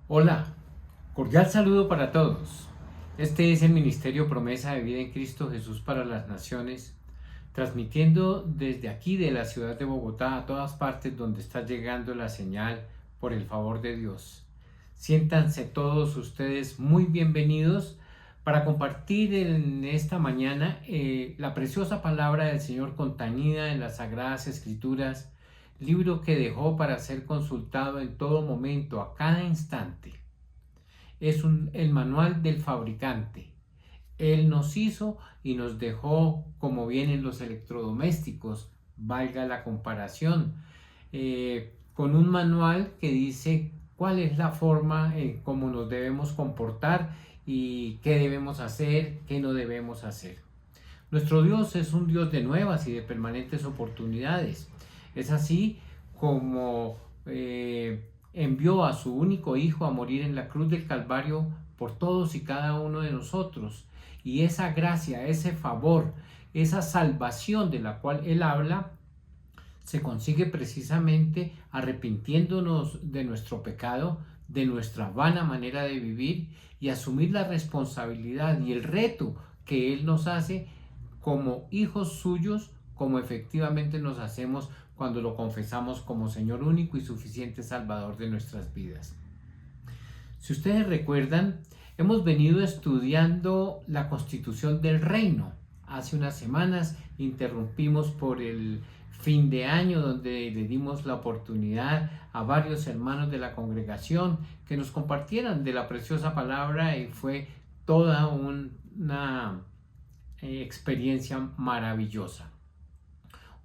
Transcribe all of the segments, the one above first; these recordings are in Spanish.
Hola, cordial saludo para todos. Este es el Ministerio Promesa de Vida en Cristo Jesús para las Naciones, transmitiendo desde aquí de la ciudad de Bogotá a todas partes donde está llegando la señal por el favor de Dios. Siéntanse todos ustedes muy bienvenidos para compartir en esta mañana la preciosa palabra del Señor contenida en las Sagradas Escrituras, libro que dejó para ser consultado en todo momento, a cada instante. Es el manual del fabricante. Él nos hizo y nos dejó como vienen los electrodomésticos, valga la comparación, con un manual que dice cuál es la forma en cómo nos debemos comportar y qué debemos hacer, qué no debemos hacer. Nuestro Dios es un Dios de nuevas y de permanentes oportunidades. Es así como envió a su único Hijo a morir en la cruz del Calvario por todos y cada uno de nosotros. Y esa gracia, ese favor, esa salvación de la cual Él habla, se consigue precisamente arrepintiéndonos de nuestro pecado, de nuestra vana manera de vivir y asumir la responsabilidad y el reto que Él nos hace como hijos suyos, como efectivamente nos hacemos cuando lo confesamos como Señor único y suficiente Salvador de nuestras vidas. Si ustedes recuerdan, hemos venido estudiando la Constitución del Reino. Hace unas semanas interrumpimos por el fin de año, donde le dimos la oportunidad a varios hermanos de la congregación que nos compartieran de la preciosa palabra, y fue toda una experiencia maravillosa.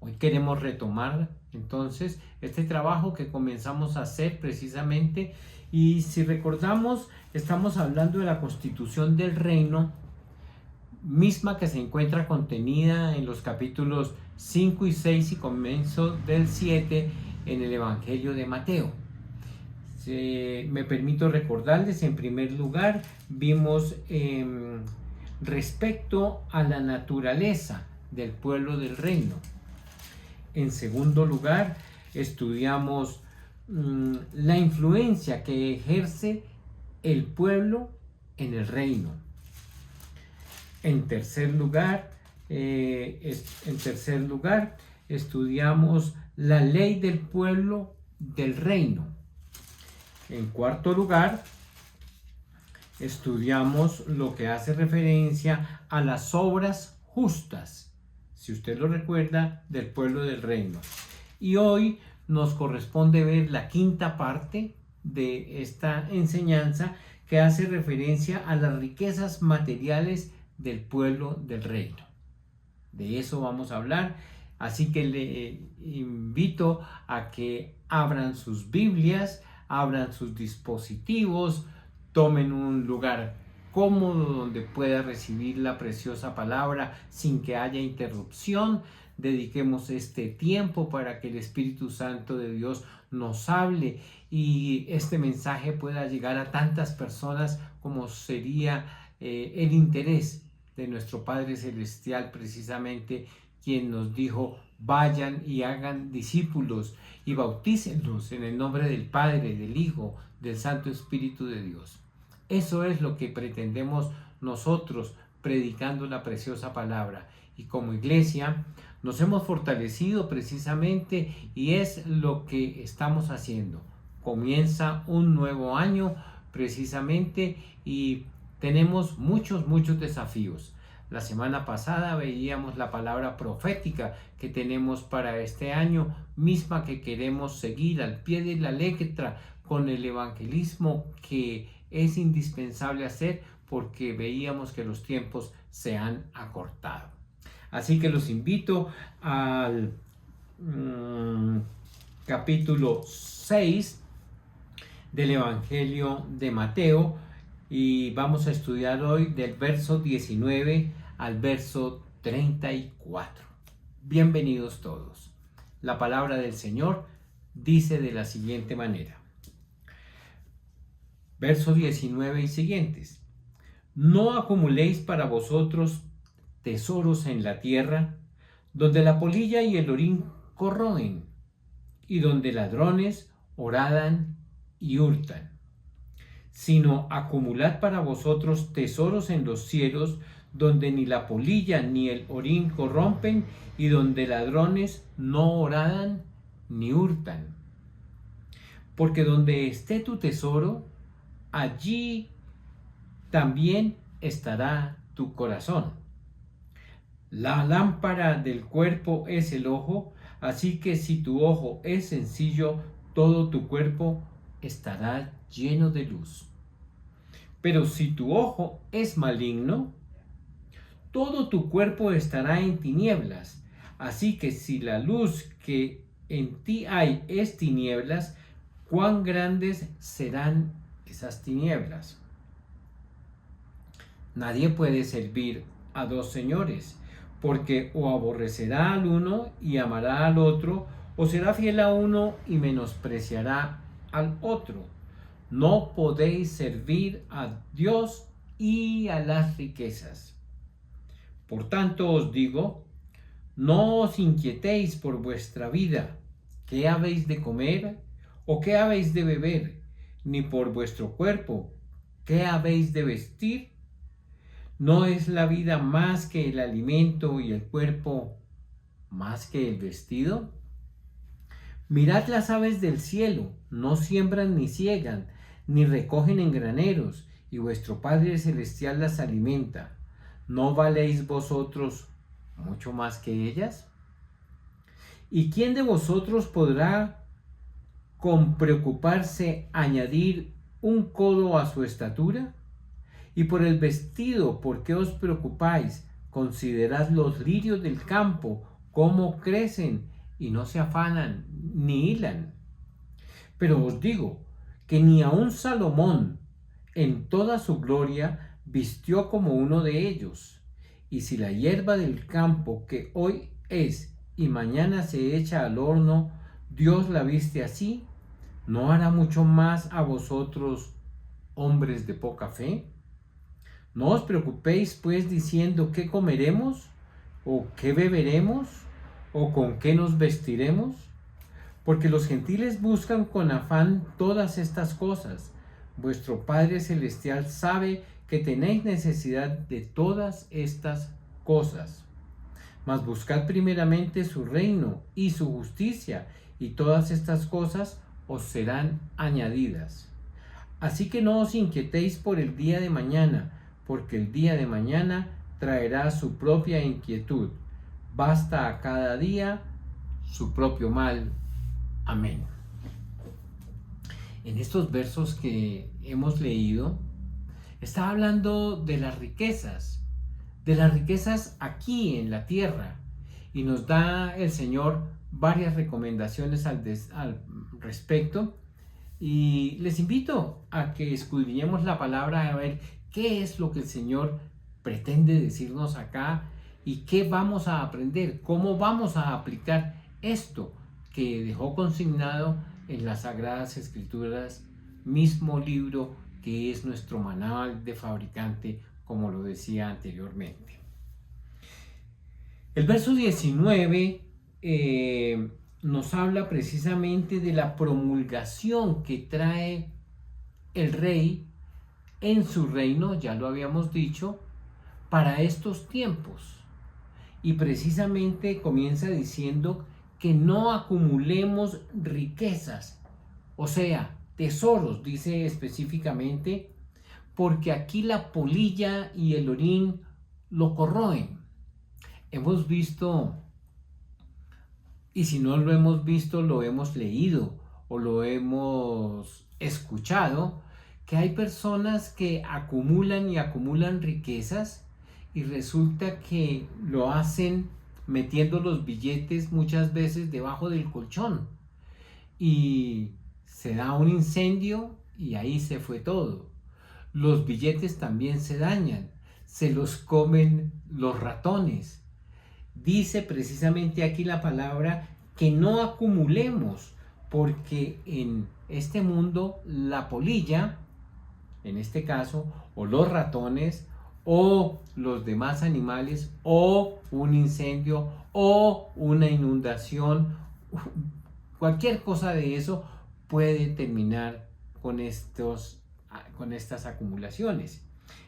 Hoy queremos retomar entonces este trabajo que comenzamos a hacer precisamente, y si recordamos, estamos hablando de la Constitución del Reino, misma que se encuentra contenida en los capítulos 5 y 6 y comienzo del 7 en el Evangelio de Mateo. Me permito recordarles, en primer lugar, vimos respecto a la naturaleza del pueblo del reino. En segundo lugar, estudiamos la influencia que ejerce el pueblo en el reino. En tercer lugar, estudiamos la ley del pueblo del reino. En cuarto lugar, estudiamos lo que hace referencia a las obras justas, si usted lo recuerda, del pueblo del reino. Y hoy nos corresponde ver la quinta parte de esta enseñanza, que hace referencia a las riquezas materiales del pueblo del reino. De eso vamos a hablar, así que le invito a que abran sus Biblias, abran sus dispositivos, tomen un lugar cómodo donde pueda recibir la preciosa palabra sin que haya interrupción. Dediquemos este tiempo para que el Espíritu Santo de Dios nos hable y este mensaje pueda llegar a tantas personas como sería el interés de nuestro Padre Celestial, precisamente quien nos dijo: vayan y hagan discípulos y bautícenlos en el nombre del Padre, del Hijo, del Santo Espíritu de Dios. Eso es lo que pretendemos nosotros predicando la preciosa palabra, y como iglesia nos hemos fortalecido precisamente, y es lo que estamos haciendo. Comienza un nuevo año precisamente y tenemos muchos desafíos. La semana pasada veíamos la palabra profética que tenemos para este año, misma que queremos seguir al pie de la letra con el evangelismo que es indispensable hacer, porque veíamos que los tiempos se han acortado. Así que los invito al capítulo 6 del Evangelio de Mateo, y vamos a estudiar hoy del verso 19 al verso 34. Bienvenidos todos. La palabra del Señor dice de la siguiente manera. Verso 19 y siguientes. No acumuléis para vosotros tesoros en la tierra, donde la polilla y el orín corroen, y donde ladrones horadan y hurtan. sino acumulad para vosotros tesoros en los cielos, donde ni la polilla ni el orín corrompen, y donde ladrones no horadan ni hurtan. Porque donde esté tu tesoro, allí también estará tu corazón. La lámpara del cuerpo es el ojo, así que si tu ojo es sencillo, todo tu cuerpo estará lleno de luz. Pero si tu ojo es maligno, todo tu cuerpo estará en tinieblas. Así que si la luz que en ti hay es tinieblas, ¿cuán grandes serán esas tinieblas? Nadie puede servir a dos señores, porque o aborrecerá al uno y amará al otro, o será fiel a uno y menospreciará al otro. No podéis servir a Dios y a las riquezas. Por tanto os digo, no os inquietéis por vuestra vida, qué habéis de comer o qué habéis de beber, ni por vuestro cuerpo, qué habéis de vestir. ¿No es la vida más que el alimento y el cuerpo más que el vestido? Mirad las aves del cielo, no siembran ni ciegan, ni recogen en graneros, y vuestro Padre Celestial las alimenta. ¿No valéis vosotros mucho más que ellas? ¿Y quién de vosotros podrá, con preocuparse, añadir un codo a su estatura? Y por el vestido, ¿por qué os preocupáis? Considerad los lirios del campo, cómo crecen, y no se afanan ni hilan. Pero os digo que ni aun Salomón, en toda su gloria, vistió como uno de ellos. Y si la hierba del campo, que hoy es y mañana se echa al horno, Dios la viste así, ¿no hará mucho más a vosotros, hombres de poca fe? No os preocupéis pues diciendo qué comeremos, o qué beberemos, o con qué nos vestiremos, porque los gentiles buscan con afán todas estas cosas. Vuestro Padre Celestial sabe que tenéis necesidad de todas estas cosas. Mas buscad primeramente su reino y su justicia, y todas estas cosas os serán añadidas. Así que no os inquietéis por el día de mañana, porque el día de mañana traerá su propia inquietud. Basta a cada día su propio mal. Amén. En estos versos que hemos leído, está hablando de las riquezas aquí en la tierra, y nos da el Señor varias recomendaciones al respecto, y les invito a que escudriñemos la palabra a ver qué es lo que el Señor pretende decirnos acá y qué vamos a aprender, cómo vamos a aplicar esto que dejó consignado en las Sagradas Escrituras, mismo libro que es nuestro manual de fabricante, como lo decía anteriormente. El verso 19 nos habla precisamente de la promulgación que trae el rey en su reino, ya lo habíamos dicho, para estos tiempos. Y precisamente comienza diciendo que no acumulemos riquezas, o sea, tesoros, dice específicamente, porque aquí la polilla y el orín lo corroen. Hemos visto, y si no lo hemos visto, lo hemos leído o lo hemos escuchado, que hay personas que acumulan y acumulan riquezas y resulta que lo hacen metiendo los billetes muchas veces debajo del colchón y se da un incendio y ahí se fue todo. Los billetes también se dañan, se los comen los ratones. Dice precisamente aquí la palabra que no acumulemos, porque en este mundo la polilla, en este caso, o los ratones, o los demás animales, o un incendio, o una inundación, cualquier cosa de eso puede terminar con con estas acumulaciones.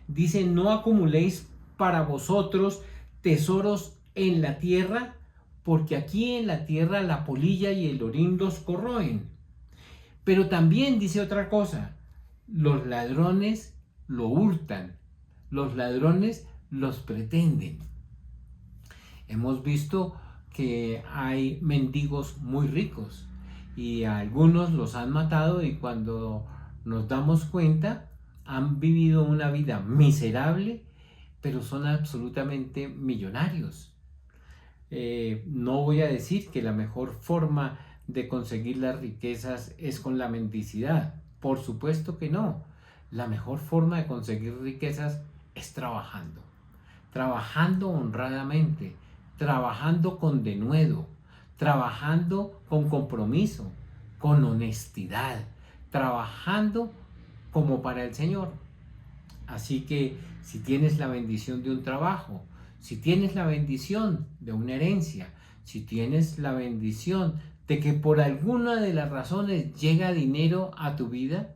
Dice, no acumuléis para vosotros tesoros en la tierra, porque aquí en la tierra la polilla y el orín los corroen. Pero también dice otra cosa, los ladrones lo hurtan, los ladrones los pretenden. Hemos visto que hay mendigos muy ricos y a algunos los han matado, y cuando nos damos cuenta han vivido una vida miserable, pero son absolutamente millonarios. No voy a decir que la mejor forma de conseguir las riquezas es con la mendicidad. Por supuesto que no. La mejor forma de conseguir riquezas es trabajando honradamente, trabajando con denuedo, trabajando con compromiso, con honestidad, trabajando como para el Señor. Así que si tienes la bendición de un trabajo, si tienes la bendición de una herencia, si tienes la bendición de que por alguna de las razones llega dinero a tu vida,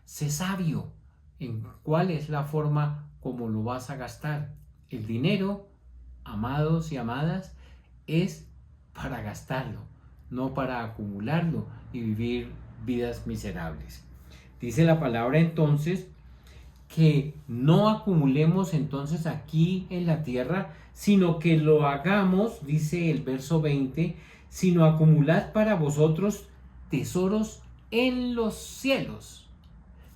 sé sabio en cuál es la forma como lo vas a gastar. El dinero, amados y amadas, es para gastarlo, no para acumularlo y vivir vidas miserables. Dice la palabra entonces que no acumulemos entonces aquí en la tierra, sino que lo hagamos, dice el verso 20, sino acumulad para vosotros tesoros en los cielos.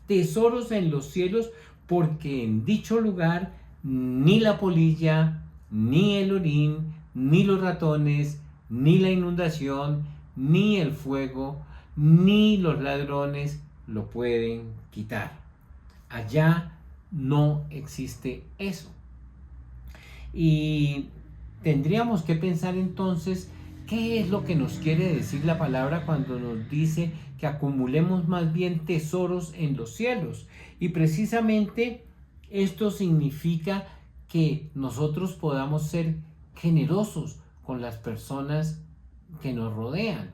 Tesoros en los cielos, porque en dicho lugar ni la polilla, ni el orín, ni los ratones, ni la inundación, ni el fuego, ni los ladrones lo pueden quitar. Allá no existe eso. Y tendríamos que pensar entonces qué es lo que nos quiere decir la palabra cuando nos dice que acumulemos más bien tesoros en los cielos. Y precisamente esto significa que nosotros podamos ser generosos con las personas que nos rodean.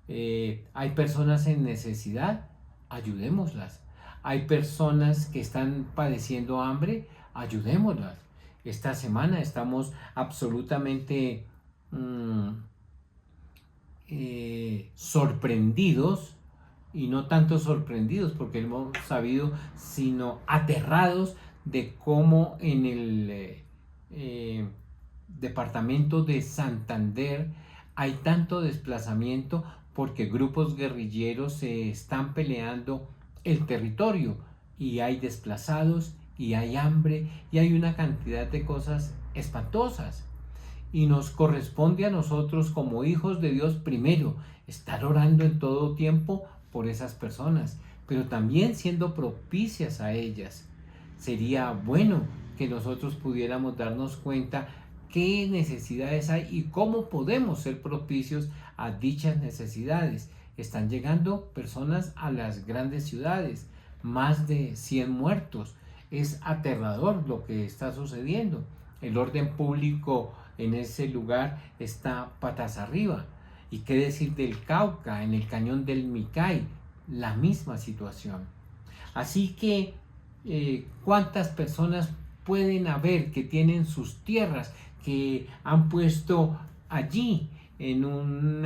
Hay personas en necesidad, ayudémoslas. Hay personas que están padeciendo hambre, ayudémoslas. Esta semana estamos absolutamente sorprendidos, y no tanto sorprendidos porque hemos sabido, sino aterrados de cómo en el departamento de Santander hay tanto desplazamiento porque grupos guerrilleros se están peleando el territorio, y hay desplazados y hay hambre y hay una cantidad de cosas espantosas. Y nos corresponde a nosotros como hijos de Dios primero estar orando en todo tiempo por esas personas, pero también siendo propicias a ellas. Sería bueno que nosotros pudiéramos darnos cuenta qué necesidades hay y cómo podemos ser propicios a dichas necesidades. Están llegando personas a las grandes ciudades, más de 100 muertos. Es aterrador lo que está sucediendo. El orden público en ese lugar está patas arriba. ¿Y qué decir del Cauca, en el cañón del Micay? La misma situación. Así que, ¿cuántas personas pueden haber que tienen sus tierras, que han puesto allí en un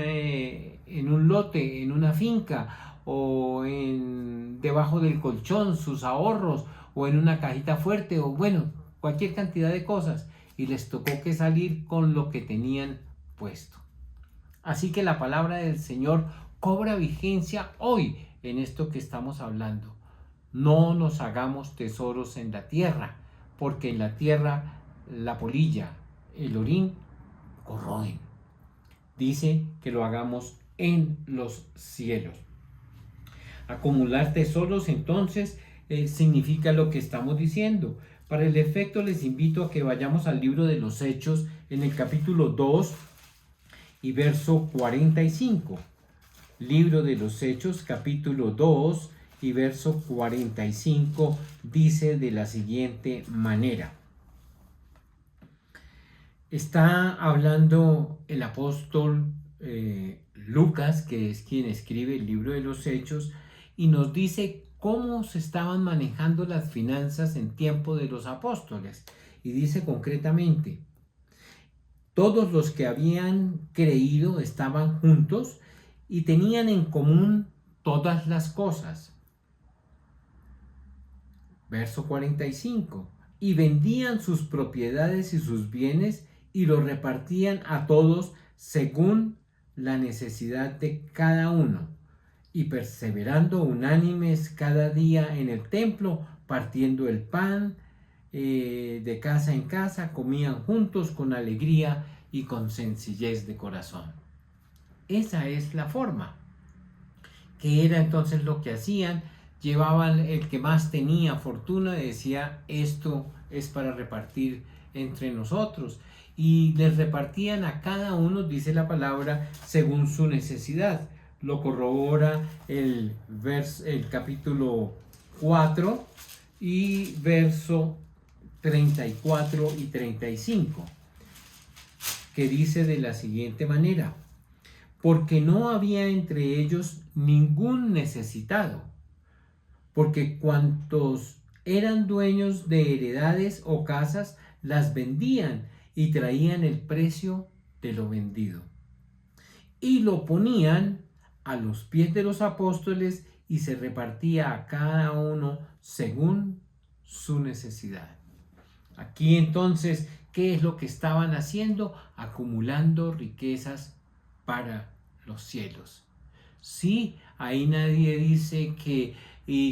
lote, en una finca, o debajo del colchón sus ahorros, o en una cajita fuerte, o bueno, cualquier cantidad de cosas, y les tocó que salir con lo que tenían puesto? Así que la palabra del Señor cobra vigencia hoy en esto que estamos hablando. No nos hagamos tesoros en la tierra, porque en la tierra la polilla, el orín corroen. Dice que lo hagamos en los cielos. Acumular tesoros entonces significa lo que estamos diciendo. Para el efecto les invito a que vayamos al libro de los Hechos en el capítulo 2 y verso 45. Libro de los Hechos, capítulo 2 y verso 45, dice de la siguiente manera. Está hablando el apóstol Lucas, que es quien escribe el libro de los Hechos, y nos dice cómo se estaban manejando las finanzas en tiempo de los apóstoles. Y dice concretamente: todos los que habían creído estaban juntos y tenían en común todas las cosas. Verso 45. Y vendían sus propiedades y sus bienes y los repartían a todos según la necesidad de cada uno. Y perseverando unánimes cada día en el templo, partiendo el pan de casa en casa, comían juntos con alegría y con sencillez de corazón. Esa es la forma. ¿Qué era entonces lo que hacían? Llevaban el que más tenía fortuna y decía: esto es para repartir entre nosotros. Y les repartían a cada uno, dice la palabra, según su necesidad. Lo corrobora el capítulo 4 y verso 34 y 35, que dice de la siguiente manera: porque no había entre ellos ningún necesitado, porque cuantos eran dueños de heredades o casas, las vendían y traían el precio de lo vendido, y lo ponían a los pies de los apóstoles, y se repartía a cada uno según su necesidad. Aquí entonces, ¿qué es lo que estaban haciendo? Acumulando riquezas para los cielos. Sí, ahí nadie dice que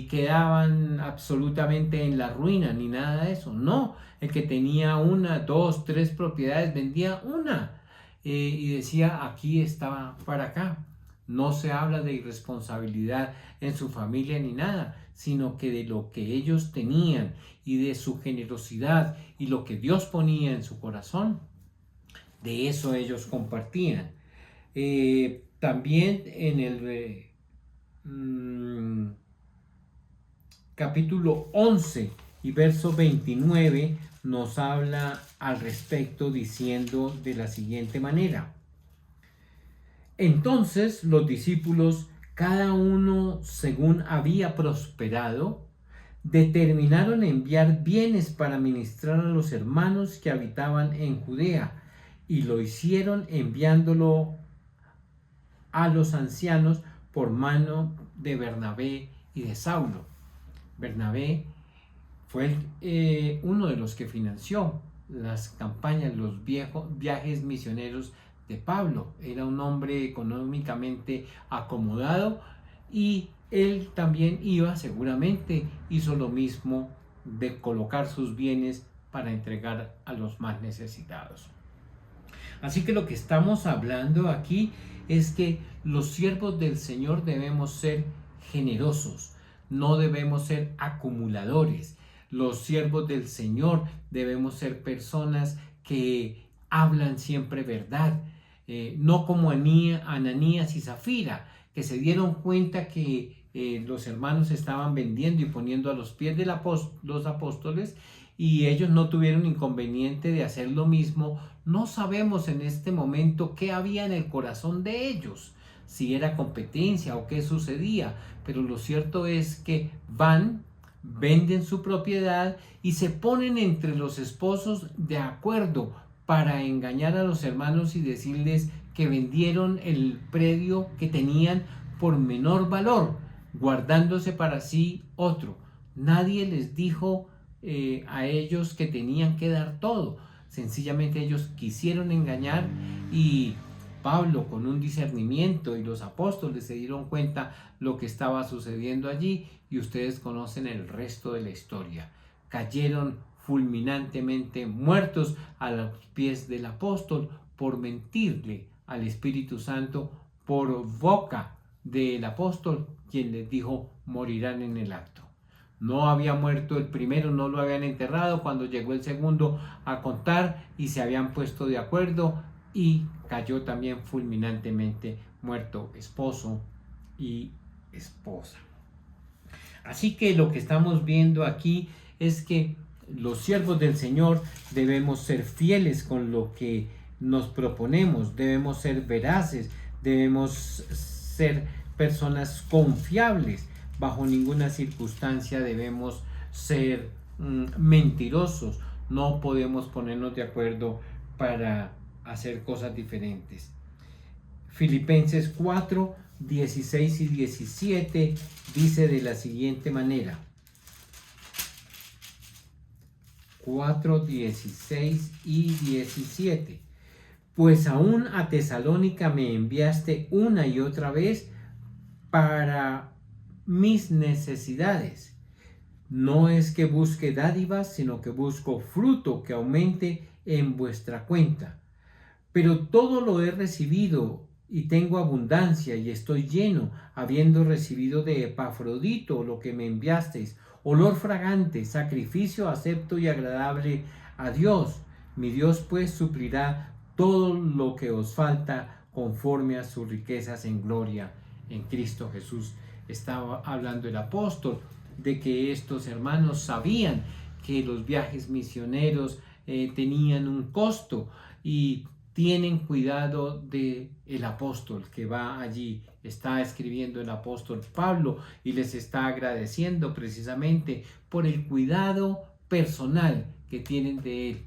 quedaban absolutamente en la ruina ni nada de eso. No, el que tenía una, dos, tres propiedades vendía una y decía: aquí estaba para acá. No se habla de irresponsabilidad en su familia ni nada, sino que de lo que ellos tenían y de su generosidad y lo que Dios ponía en su corazón, de eso ellos compartían. También en el capítulo 11 y verso 29 nos habla al respecto, diciendo de la siguiente manera: entonces los discípulos, cada uno según había prosperado, determinaron enviar bienes para ministrar a los hermanos que habitaban en Judea, y lo hicieron enviándolo a los ancianos por mano de Bernabé y de Saulo. Bernabé fue uno de los que financió las campañas, los viajes misioneros de Pablo. Era un hombre económicamente acomodado y él también seguramente hizo lo mismo de colocar sus bienes para entregar a los más necesitados. Así que lo que estamos hablando aquí es que los siervos del Señor debemos ser generosos, no debemos ser acumuladores. Los siervos del Señor debemos ser personas que hablan siempre verdad, no como Ananías y Zafira, que se dieron cuenta que los hermanos estaban vendiendo y poniendo a los pies de los apóstoles, y ellos no tuvieron inconveniente de hacer lo mismo. No sabemos en este momento qué había en el corazón de ellos, si era competencia o qué sucedía, pero lo cierto es que venden su propiedad y se ponen entre los esposos de acuerdo para engañar a los hermanos y decirles que vendieron el predio que tenían por menor valor, guardándose para sí otro. Nadie les dijo a ellos que tenían que dar todo. Sencillamente ellos quisieron engañar, y Pablo, con un discernimiento, y los apóstoles se dieron cuenta lo que estaba sucediendo allí, y ustedes conocen el resto de la historia. Cayeron fulminantemente muertos a los pies del apóstol por mentirle al Espíritu Santo por boca del apóstol, quien les dijo: morirán en el acto. No había muerto el primero, no lo habían enterrado cuando llegó el segundo a contar, y se habían puesto de acuerdo, y cayó también fulminantemente muerto esposo y esposa. Así que lo que estamos viendo aquí es que los siervos del Señor debemos ser fieles con lo que nos proponemos, debemos ser veraces, debemos ser personas confiables, bajo ninguna circunstancia debemos ser mentirosos. No podemos ponernos de acuerdo para hacer cosas diferentes. Filipenses 4, 16 y 17 dice de la siguiente manera. 4, 16 y 17. Pues aún a Tesalónica me enviaste una y otra vez para mis necesidades. No es que busque dádivas, sino que busco fruto que aumente en vuestra cuenta. Pero todo lo he recibido y tengo abundancia y estoy lleno, habiendo recibido de Epafrodito lo que me enviasteis, olor fragante, sacrificio acepto y agradable a Dios. Mi Dios pues suplirá todo lo que os falta conforme a sus riquezas en gloria en Cristo Jesús. Estaba hablando el apóstol de que estos hermanos sabían que los viajes misioneros tenían un costo y tienen cuidado de el apóstol que va allí. Está escribiendo el apóstol Pablo y les está agradeciendo precisamente por el cuidado personal que tienen de él.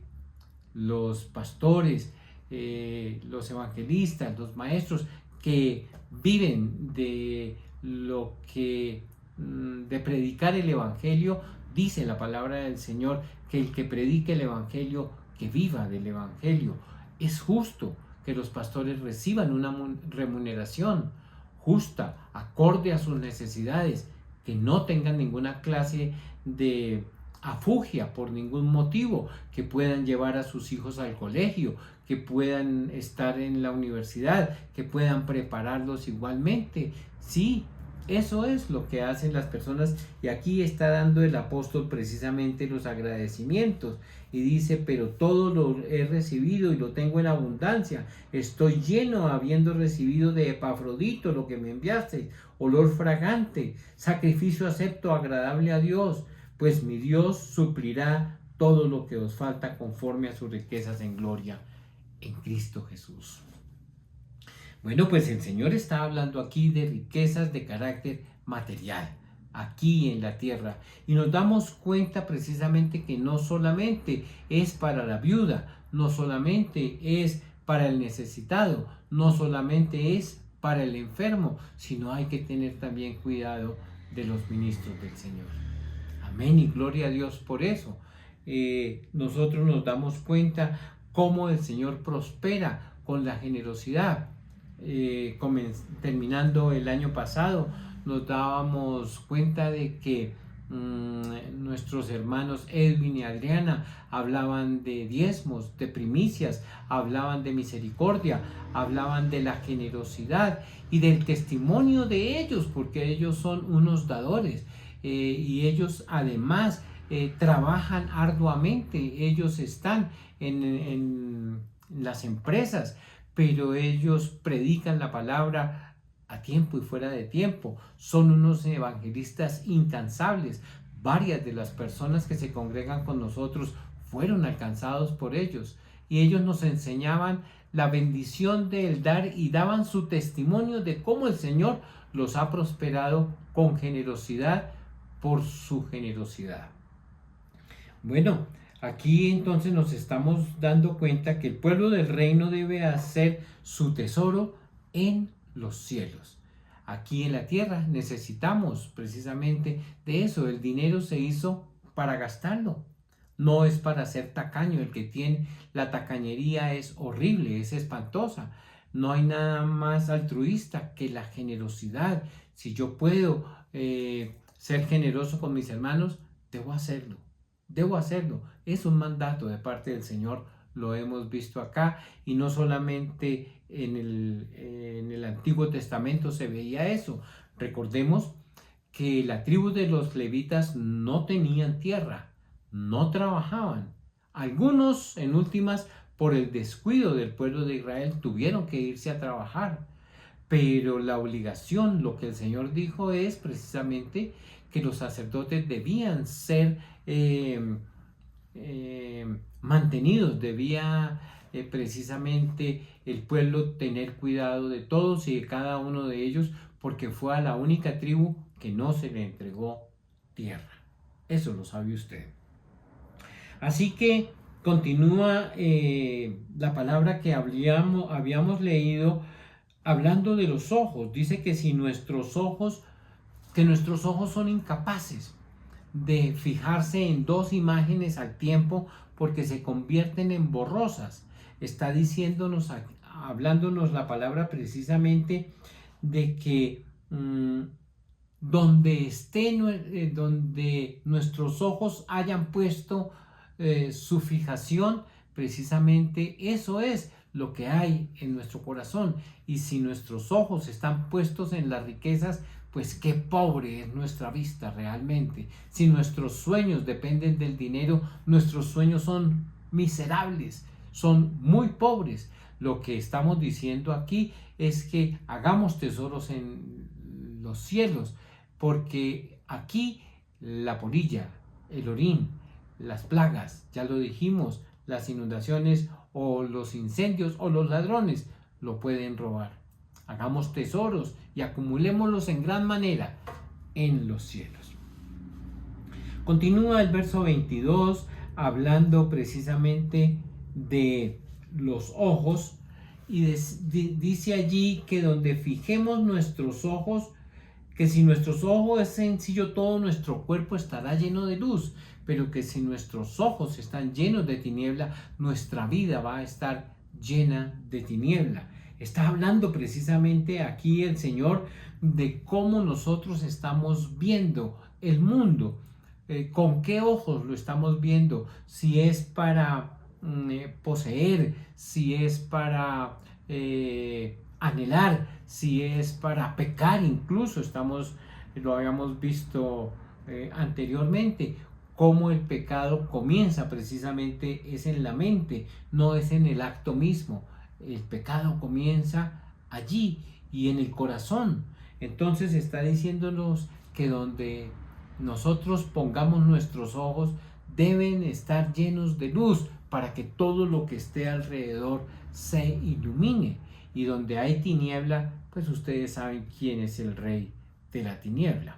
Los pastores, los evangelistas, los maestros que viven de lo que de predicar el evangelio, dice la palabra del Señor que el que predique el evangelio, que viva del evangelio. Es justo que los pastores reciban una remuneración justa, acorde a sus necesidades, que no tengan ninguna clase de afugia por ningún motivo, que puedan llevar a sus hijos al colegio, que puedan estar en la universidad, que puedan prepararlos igualmente. Sí, eso es lo que hacen las personas, y aquí está dando el apóstol precisamente los agradecimientos y dice: pero todo lo he recibido y lo tengo en abundancia, estoy lleno habiendo recibido de Epafrodito lo que me enviaste, olor fragante, sacrificio acepto, agradable a Dios, pues mi Dios suplirá todo lo que os falta conforme a sus riquezas en gloria en Cristo Jesús. Bueno, pues el Señor está hablando aquí de riquezas de carácter material, aquí en la tierra. Y nos damos cuenta precisamente que no solamente es para la viuda, no solamente es para el necesitado, no solamente es para el enfermo, sino hay que tener también cuidado de los ministros del Señor. Amén y gloria a Dios por eso. Nosotros nos damos cuenta cómo el Señor prospera con la generosidad. Terminando el año pasado, nos dábamos cuenta de que nuestros hermanos Edwin y Adriana hablaban de diezmos, de primicias, hablaban de misericordia, hablaban de la generosidad y del testimonio de ellos, porque ellos son unos dadores y ellos además trabajan arduamente. Ellos están en las empresas, pero ellos predican la palabra a tiempo y fuera de tiempo. Son unos evangelistas incansables. Varias de las personas que se congregan con nosotros fueron alcanzados por ellos, y ellos nos enseñaban la bendición del dar y daban su testimonio de cómo el Señor los ha prosperado con generosidad por su generosidad. Bueno, aquí entonces nos estamos dando cuenta que el pueblo del reino debe hacer su tesoro en los cielos. Aquí en la tierra necesitamos precisamente de eso. El dinero se hizo para gastarlo, no es para ser tacaño. El que tiene la tacañería es horrible, es espantosa. No hay nada más altruista que la generosidad. Si yo puedo ser generoso con mis hermanos, debo hacerlo. Debo hacerlo. Es un mandato de parte del Señor. Lo hemos visto acá, y no solamente en el Antiguo Testamento se veía eso. Recordemos que la tribu de los levitas no tenían tierra, no trabajaban. Algunos, en últimas, por el descuido del pueblo de Israel, tuvieron que irse a trabajar. Pero la obligación, lo que el Señor dijo, es precisamente que los sacerdotes debían ser mantenidos, debía precisamente el pueblo tener cuidado de todos y de cada uno de ellos, porque fue a la única tribu que no se le entregó tierra. Eso lo sabe usted. Así que continúa la palabra que habíamos leído hablando de los ojos. Dice que si nuestros ojos son incapaces de fijarse en dos imágenes al tiempo porque se convierten en borrosas. Está diciéndonos, hablándonos la palabra precisamente de que donde nuestros ojos hayan puesto su fijación, precisamente eso es lo que hay en nuestro corazón. Y si nuestros ojos están puestos en las riquezas, pues qué pobre es nuestra vista realmente. Si nuestros sueños dependen del dinero, nuestros sueños son miserables, son muy pobres. Lo que estamos diciendo aquí es que hagamos tesoros en los cielos, porque aquí la polilla, el orín, las plagas, ya lo dijimos, las inundaciones o los incendios o los ladrones lo pueden robar. Hagamos tesoros y acumulémoslos en gran manera en los cielos. Continúa el verso 22 hablando precisamente de los ojos y dice allí que donde fijemos nuestros ojos, que si nuestros ojos es sencillo, todo nuestro cuerpo estará lleno de luz, pero que si nuestros ojos están llenos de tiniebla, nuestra vida va a estar llena de tiniebla. Está hablando precisamente aquí el Señor de cómo nosotros estamos viendo el mundo, con qué ojos lo estamos viendo, si es para poseer, si es para anhelar, si es para pecar, incluso lo habíamos visto anteriormente, cómo el pecado comienza precisamente es en la mente, no es en el acto mismo. El pecado comienza allí y en el corazón. Entonces está diciéndonos que donde nosotros pongamos nuestros ojos deben estar llenos de luz para que todo lo que esté alrededor se ilumine. Y donde hay tiniebla, pues ustedes saben quién es el rey de la tiniebla.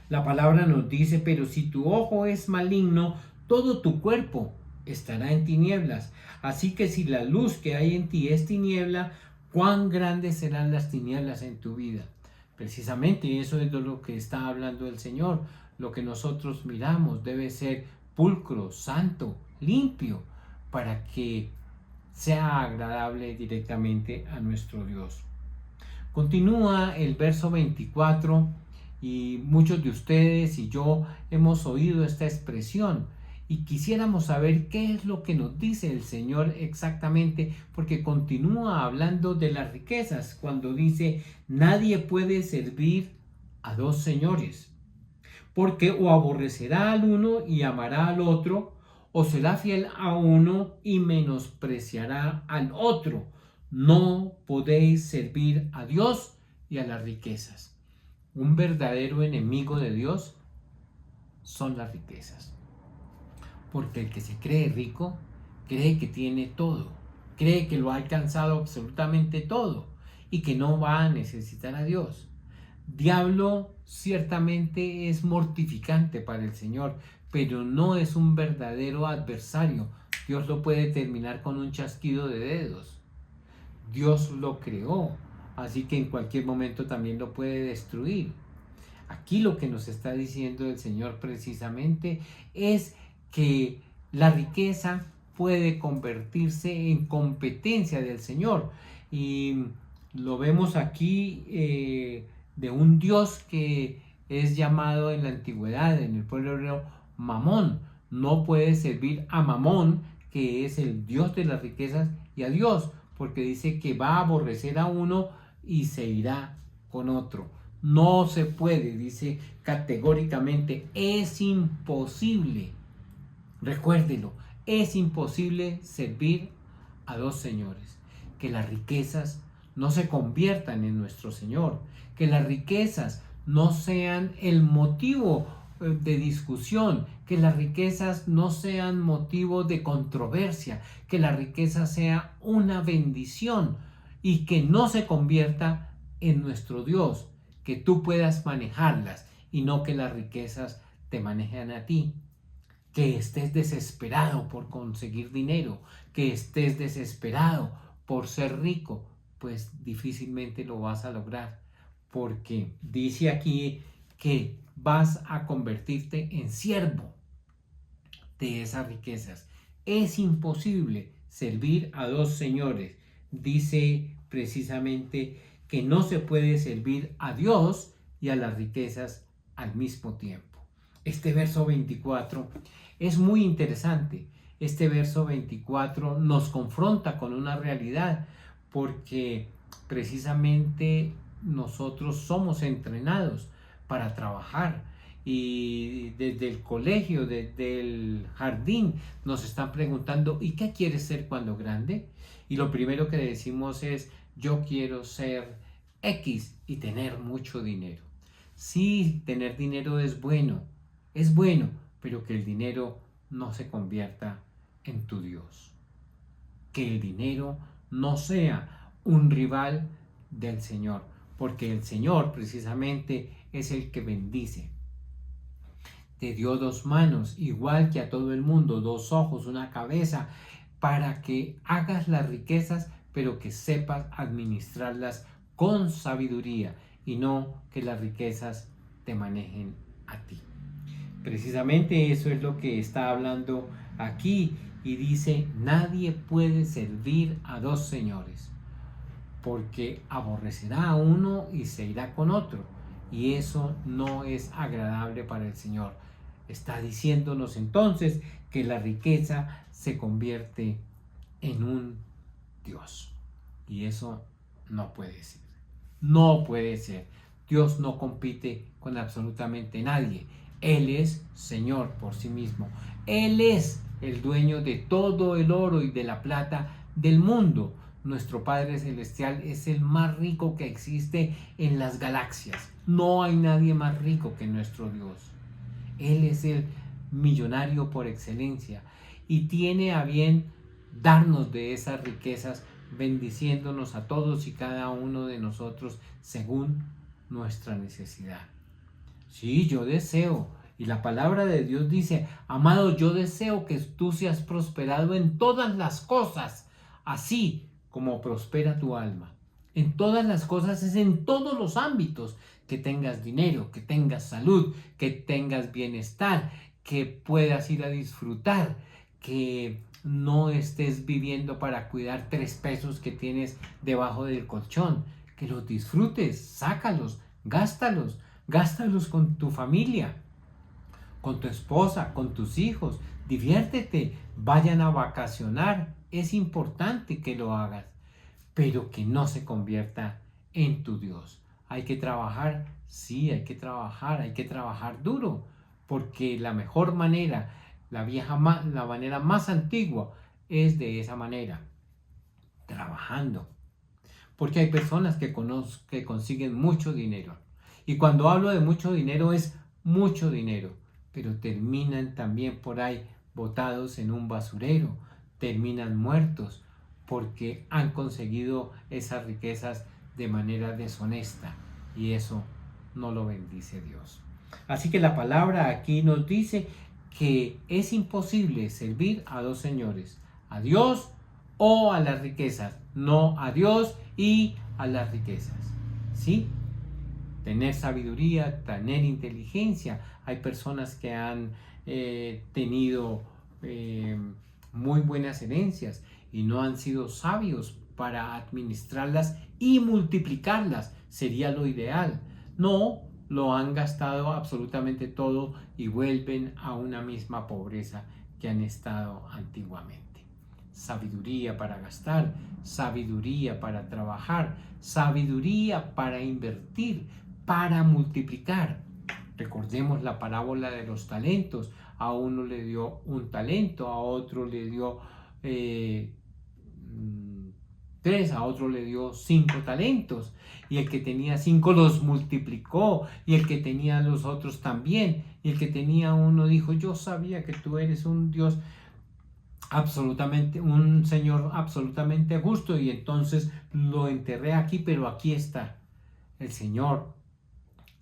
La palabra nos dice, pero si tu ojo es maligno, todo tu cuerpo estará en tinieblas. Así que si la luz que hay en ti es tiniebla, ¿cuán grandes serán las tinieblas en tu vida? Precisamente eso es de lo que está hablando el Señor. Lo que nosotros miramos debe ser pulcro, santo, limpio, para que sea agradable directamente a nuestro Dios. Continúa el verso 24 y muchos de ustedes y yo hemos oído esta expresión y quisiéramos saber qué es lo que nos dice el Señor exactamente, porque continúa hablando de las riquezas cuando dice: nadie puede servir a dos señores, porque o aborrecerá al uno y amará al otro, o será fiel a uno y menospreciará al otro. No podéis servir a Dios y a las riquezas. Un verdadero enemigo de Dios son las riquezas. Porque el que se cree rico, cree que tiene todo, cree que lo ha alcanzado absolutamente todo y que no va a necesitar a Dios. Diablo ciertamente es mortificante para el Señor, pero no es un verdadero adversario. Dios lo puede terminar con un chasquido de dedos. Dios lo creó, así que en cualquier momento también lo puede destruir. Aquí lo que nos está diciendo el Señor precisamente es que la riqueza puede convertirse en competencia del Señor. Y lo vemos aquí de un Dios que es llamado en la antigüedad, en el pueblo hebreo, Mamón. No puede servir a Mamón, que es el Dios de las riquezas, y a Dios, porque dice que va a aborrecer a uno y se irá con otro. No se puede, dice categóricamente, es imposible. Recuérdelo, es imposible servir a dos señores. Que las riquezas no se conviertan en nuestro Señor, que las riquezas no sean el motivo de discusión, que las riquezas no sean motivo de controversia, que la riqueza sea una bendición y que no se convierta en nuestro Dios, que tú puedas manejarlas y no que las riquezas te manejen a ti. Que estés desesperado por conseguir dinero, que estés desesperado por ser rico, pues difícilmente lo vas a lograr, porque dice aquí que vas a convertirte en siervo de esas riquezas. Es imposible servir a dos señores. Dice precisamente que no se puede servir a Dios y a las riquezas al mismo tiempo. Este verso 24 es muy interesante. Este verso 24 nos confronta con una realidad, porque precisamente nosotros somos entrenados para trabajar, y desde el colegio, desde el jardín, nos están preguntando: ¿y qué quieres ser cuando grande? Y lo primero que decimos es: yo quiero ser X y tener mucho dinero. Sí, tener dinero es bueno, pero que el dinero no se convierta en tu Dios. Que el dinero no sea un rival del Señor, porque el Señor precisamente es el que bendice. Te dio dos manos, igual que a todo el mundo, dos ojos, una cabeza, para que hagas las riquezas, pero que sepas administrarlas con sabiduría y no que las riquezas te manejen a ti. Precisamente eso es lo que está hablando aquí, y dice: nadie puede servir a dos señores, porque aborrecerá a uno y se irá con otro, y eso no es agradable para el Señor. Está diciéndonos entonces que la riqueza se convierte en un Dios, y eso no puede ser. No puede ser. Dios no compite con absolutamente nadie. Él es Señor por sí mismo. Él es el dueño de todo el oro y de la plata del mundo. Nuestro Padre Celestial es el más rico que existe en las galaxias. No hay nadie más rico que nuestro Dios. Él es el millonario por excelencia y tiene a bien darnos de esas riquezas, bendiciéndonos a todos y cada uno de nosotros según nuestra necesidad. Sí, yo deseo, y la palabra de Dios dice: amado, yo deseo que tú seas prosperado en todas las cosas, así como prospera tu alma. En todas las cosas es en todos los ámbitos: que tengas dinero, que tengas salud, que tengas bienestar, que puedas ir a disfrutar, que no estés viviendo para cuidar 3 pesos que tienes debajo del colchón, que los disfrutes, sácalos, gástalos con tu familia, con tu esposa, con tus hijos, diviértete, vayan a vacacionar. Es importante que lo hagas, pero que no se convierta en tu Dios. Hay que trabajar, sí, hay que trabajar duro, porque la mejor manera, la manera más antigua es de esa manera, trabajando. Porque hay personas que consiguen mucho dinero. Y cuando hablo de mucho dinero es mucho dinero, pero terminan también por ahí botados en un basurero, terminan muertos porque han conseguido esas riquezas de manera deshonesta, y eso no lo bendice Dios. Así que la palabra aquí nos dice que es imposible servir a dos señores: a Dios o a las riquezas, no a Dios y a las riquezas. ¿Sí? Tener sabiduría, tener inteligencia. Hay personas que han tenido muy buenas herencias y no han sido sabios para administrarlas y multiplicarlas. Sería lo ideal. No, lo han gastado absolutamente todo y vuelven a una misma pobreza que han estado antiguamente. Sabiduría para gastar, sabiduría para trabajar, sabiduría para invertir, para multiplicar. Recordemos la parábola de los talentos. A uno le dio un talento, a otro le dio 3, a otro le dio 5 talentos. Y el que tenía 5 los multiplicó, y el que tenía los otros también. Y el que tenía uno dijo: yo sabía que tú eres un Dios absolutamente, un Señor absolutamente justo, y entonces lo enterré aquí, pero aquí está el Señor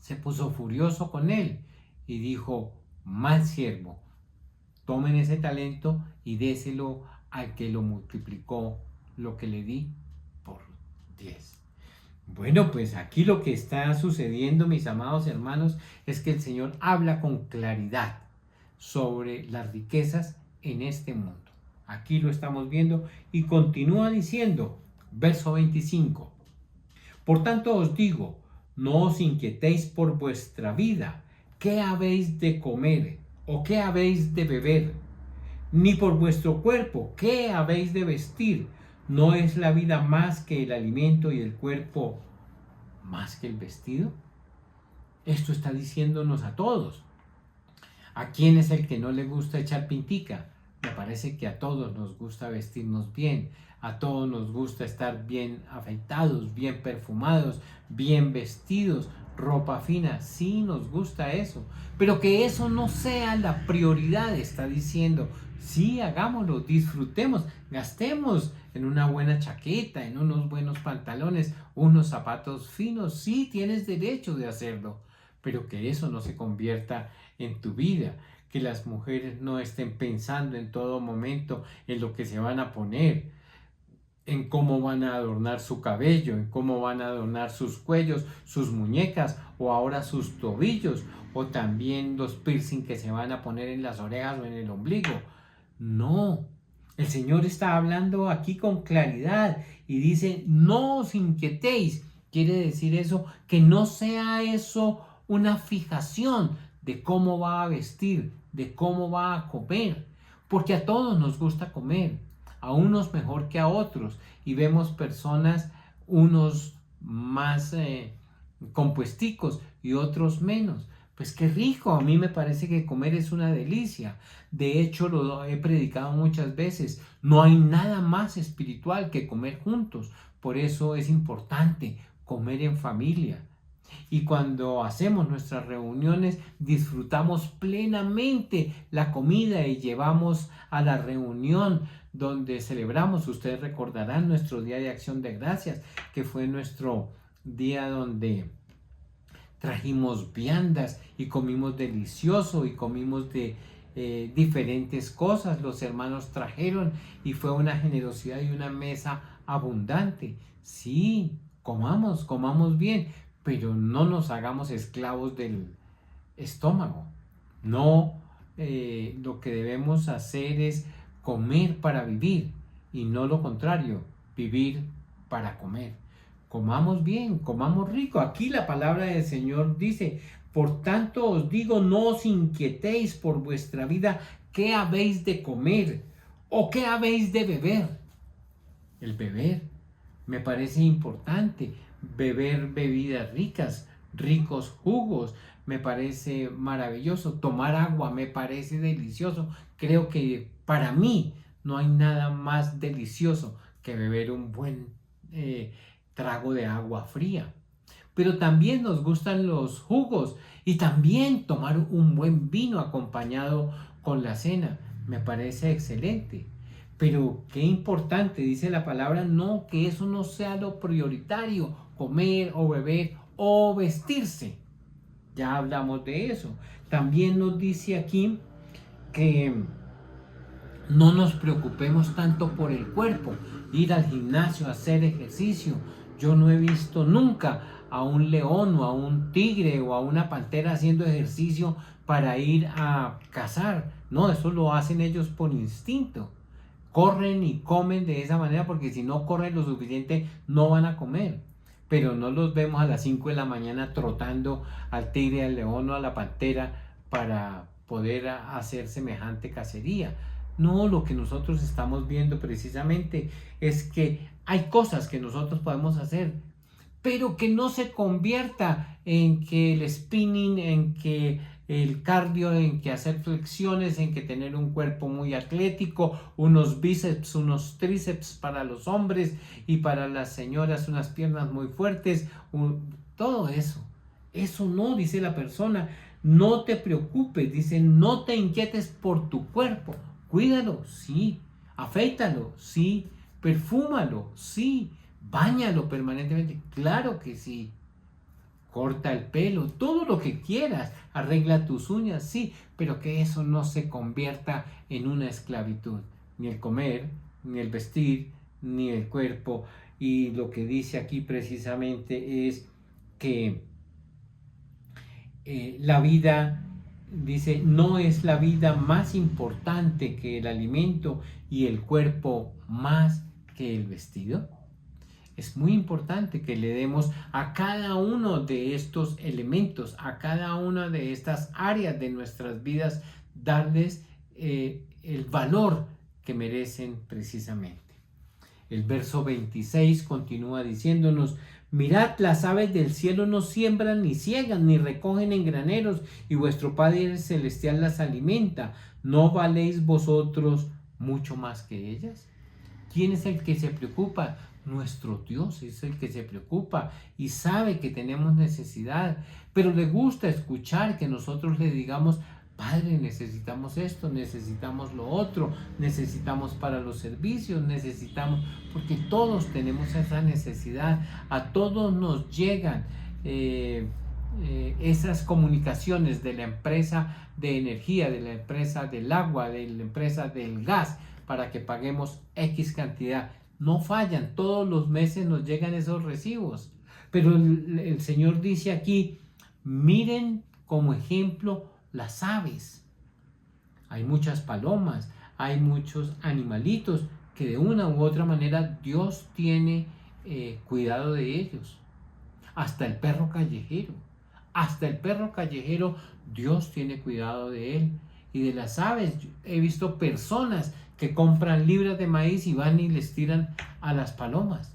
se puso furioso con él y dijo: mal siervo, tomen ese talento y déselo al que lo multiplicó lo que le di por 10. Bueno, pues aquí lo que está sucediendo, mis amados hermanos, es que el Señor habla con claridad sobre las riquezas en este mundo. Aquí lo estamos viendo y continúa diciendo, verso 25. Por tanto os digo, no os inquietéis por vuestra vida, qué habéis de comer o qué habéis de beber, ni por vuestro cuerpo, qué habéis de vestir. ¿No es la vida más que el alimento y el cuerpo más que el vestido? Esto está diciéndonos a todos. ¿A quién es el que no le gusta echar pintica? Me parece que a todos nos gusta vestirnos bien, a todos nos gusta estar bien afeitados, bien perfumados, bien vestidos, ropa fina. Sí, nos gusta eso, pero que eso no sea la prioridad, está diciendo. Sí, hagámoslo, disfrutemos, gastemos en una buena chaqueta, en unos buenos pantalones, unos zapatos finos. Sí, tienes derecho de hacerlo, pero que eso no se convierta en tu vida, que las mujeres no estén pensando en todo momento en lo que se van a poner, en cómo van a adornar su cabello, en cómo van a adornar sus cuellos, sus muñecas o ahora sus tobillos, o también los piercing que se van a poner en las orejas o en el ombligo. No, el Señor está hablando aquí con claridad y dice: no os inquietéis. Quiere decir eso, que no sea eso una fijación de cómo va a vestir, de cómo va a comer, porque a todos nos gusta comer, a unos mejor que a otros, y vemos personas, unos más compuesticos y otros menos. Pues qué rico, a mí me parece que comer es una delicia. De hecho, lo he predicado muchas veces, no hay nada más espiritual que comer juntos. Por eso es importante comer en familia. Y cuando hacemos nuestras reuniones, disfrutamos plenamente la comida y llevamos a la reunión donde celebramos. Ustedes recordarán nuestro Día de Acción de Gracias, que fue nuestro día donde trajimos viandas y comimos delicioso y comimos de diferentes cosas. Los hermanos trajeron y fue una generosidad y una mesa abundante. Sí, comamos bien, pero no nos hagamos esclavos del estómago. No, lo que debemos hacer es comer para vivir y no lo contrario, vivir para comer. Comamos bien, comamos rico. Aquí la palabra del Señor dice: por tanto os digo, no os inquietéis por vuestra vida, qué habéis de comer o qué habéis de beber. El beber me parece importante, beber bebidas ricas, ricos jugos, me parece maravilloso. Tomar agua me parece delicioso. Creo que para mí no hay nada más delicioso que beber un buen trago de agua fría. Pero también nos gustan los jugos y también tomar un buen vino acompañado con la cena. Me parece excelente. Pero qué importante, dice la palabra, no, que eso no sea lo prioritario, comer o beber o vestirse. Ya hablamos de eso. También nos dice aquí que no nos preocupemos tanto por el cuerpo, ir al gimnasio, hacer ejercicio. Yo no he visto nunca a un león o a un tigre o a una pantera haciendo ejercicio para ir a cazar. No, eso lo hacen ellos por instinto. Corren y comen de esa manera porque si no corren lo suficiente no van a comer. Pero no los vemos a las 5 de la mañana trotando al tigre, al león o a la pantera para poder hacer semejante cacería. No, lo que nosotros estamos viendo precisamente es que hay cosas que nosotros podemos hacer, pero que no se convierta en que el spinning, en que el cardio, en que hacer flexiones, en que tener un cuerpo muy atlético, unos bíceps, unos tríceps para los hombres y para las señoras unas piernas muy fuertes, todo eso. Eso no, dice la persona, no te preocupes, dice, no te inquietes por tu cuerpo, cuídalo, sí, afeítalo, sí, perfúmalo, sí, báñalo permanentemente, claro que sí. corta el pelo, todo lo que quieras, arregla tus uñas, sí, pero que eso no se convierta en una esclavitud, ni el comer, ni el vestir, ni el cuerpo. Y lo que dice aquí precisamente es que la vida, dice, no es la vida más importante que el alimento y el cuerpo más que el vestido. Es muy importante que le demos a cada uno de estos elementos, a cada una de estas áreas de nuestras vidas, darles el valor que merecen precisamente. El verso 26 continúa diciéndonos: mirad, las aves del cielo no siembran, ni ciegan, ni recogen en graneros, y vuestro Padre Celestial las alimenta. ¿No valéis vosotros mucho más que ellas? ¿Quién es el que se preocupa? Nuestro Dios es el que se preocupa y sabe que tenemos necesidad, pero le gusta escuchar que nosotros le digamos: Padre, necesitamos esto, necesitamos lo otro, necesitamos para los servicios, necesitamos, porque todos tenemos esa necesidad, a todos nos llegan esas comunicaciones de la empresa de energía, de la empresa del agua, de la empresa del gas, para que paguemos X cantidad. No fallan, todos los meses nos llegan esos recibos. Pero el Señor dice aquí: miren como ejemplo las aves. Hay muchas palomas, hay muchos animalitos que de una u otra manera Dios tiene cuidado de ellos. Hasta el perro callejero, Dios tiene cuidado de él. Y de las aves, he visto personas que compran libras de maíz y van y les tiran a las palomas.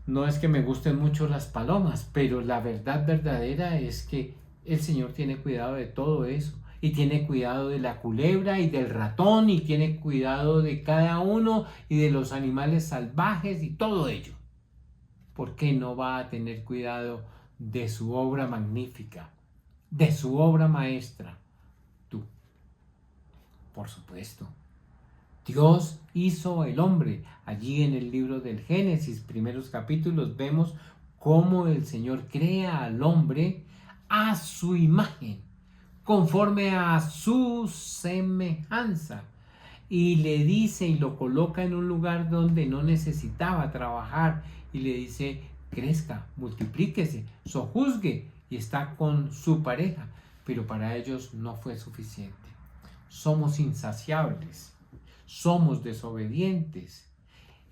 No es que me gusten mucho las palomas, pero la verdad verdadera es que el Señor tiene cuidado de todo eso. Y tiene cuidado de la culebra y del ratón, y tiene cuidado de cada uno y de los animales salvajes y todo ello. ¿Por qué no va a tener cuidado de su obra magnífica, de su obra maestra? Tú. Por supuesto. Dios hizo el hombre. Allí en el libro del Génesis, primeros capítulos, vemos cómo el Señor crea al hombre a su imagen, conforme a su semejanza. Y le dice y lo coloca en un lugar donde no necesitaba trabajar. Y le dice: crezca, multiplíquese, sojuzgue, y está con su pareja. Pero para ellos no fue suficiente. Somos insaciables, somos desobedientes.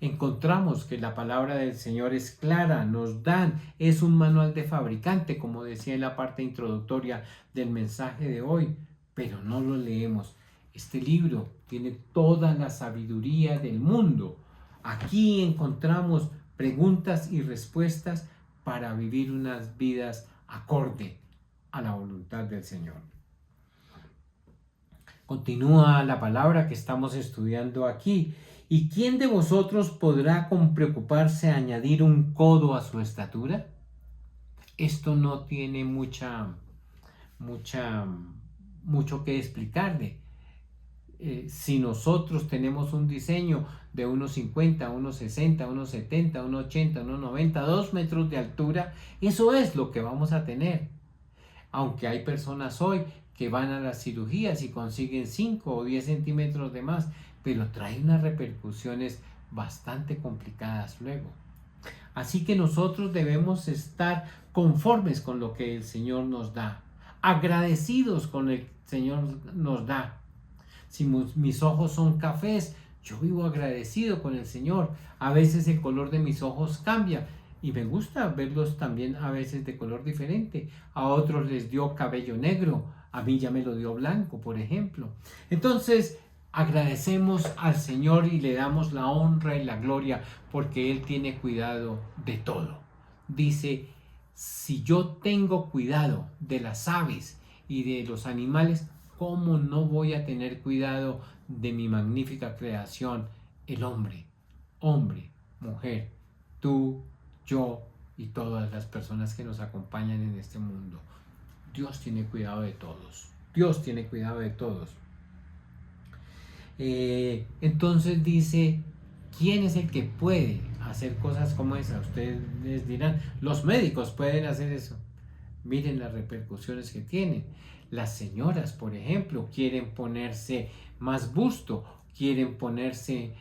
Encontramos que la palabra del Señor es clara, es un manual de fabricante, como decía en la parte introductoria del mensaje de hoy, pero no lo leemos. Este libro tiene toda la sabiduría del mundo. Aquí encontramos preguntas y respuestas para vivir unas vidas acorde a la voluntad del Señor. Continúa la palabra que estamos estudiando aquí. ¿Y quién de vosotros podrá con preocuparse añadir un codo a su estatura? Esto no tiene mucho que explicarle. Si nosotros tenemos un diseño de unos 50, unos 60, unos 70, unos 80, unos 90, 2 metros de altura, eso es lo que vamos a tener. Aunque hay personas hoy que van a las cirugías y consiguen 5 o 10 centímetros de más, pero trae unas repercusiones bastante complicadas luego. Así que nosotros debemos estar conformes con lo que el Señor nos da, agradecidos con lo que el Señor nos da. Si mis ojos son cafés, yo vivo agradecido con el Señor. A veces el color de mis ojos cambia y me gusta verlos también a veces de color diferente. A otros les dio cabello negro, a mí ya me lo dio blanco, por ejemplo. Entonces, agradecemos al Señor y le damos la honra y la gloria porque Él tiene cuidado de todo. Dice: si yo tengo cuidado de las aves y de los animales, ¿cómo no voy a tener cuidado de mi magnífica creación, el hombre? Hombre, mujer, tú, yo y todas las personas que nos acompañan en este mundo. Dios tiene cuidado de todos. Dios tiene cuidado de todos. Entonces dice: ¿quién es el que puede hacer cosas como esa. Ustedes dirán, los médicos pueden hacer eso. Miren las repercusiones que tienen. Las señoras, por ejemplo, quieren ponerse más busto, quieren ponerse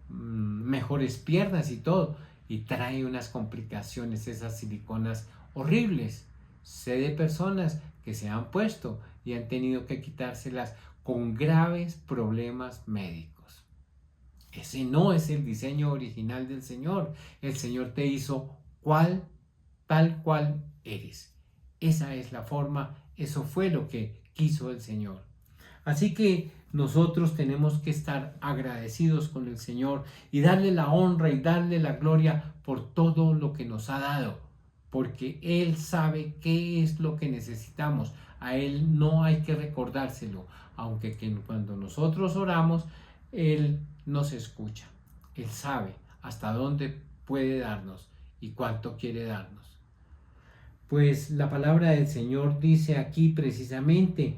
mejores piernas y todo, y trae unas complicaciones esas siliconas horribles. Sé de personas que se han puesto y han tenido que quitárselas con graves problemas médicos. Ese no es el diseño original del Señor. El Señor te hizo tal cual eres. Esa es la forma, eso fue lo que quiso el Señor. Así que nosotros tenemos que estar agradecidos con el Señor y darle la honra y darle la gloria por todo lo que nos ha dado, porque Él sabe qué es lo que necesitamos. A Él no hay que recordárselo, aunque cuando nosotros oramos, Él nos escucha. Él sabe hasta dónde puede darnos y cuánto quiere darnos. Pues la palabra del Señor dice aquí precisamente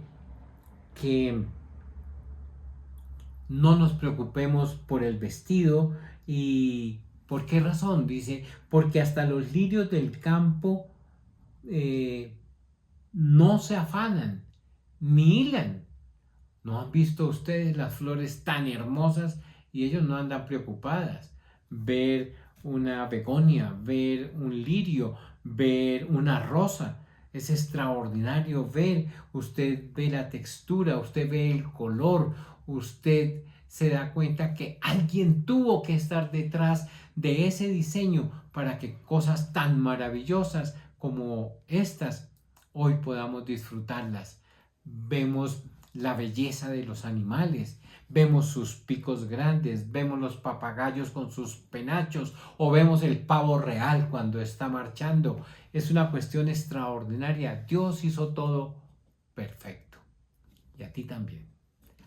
que no nos preocupemos por el vestido. ¿Y por qué razón? Dice, porque hasta los lirios del campo no se afanan, ni hilan. ¿No han visto ustedes las flores tan hermosas? Y ellos no andan preocupadas. Ver una begonia, ver un lirio, ver una rosa. Es extraordinario ver. Usted ve la textura, usted ve el color, usted se da cuenta que alguien tuvo que estar detrás de ese diseño para que cosas tan maravillosas como estas hoy podamos disfrutarlas. Vemos la belleza de los animales, vemos sus picos grandes, vemos los papagayos con sus penachos o vemos el pavo real cuando está marchando. Es una cuestión extraordinaria. Dios hizo todo perfecto. Y a ti también.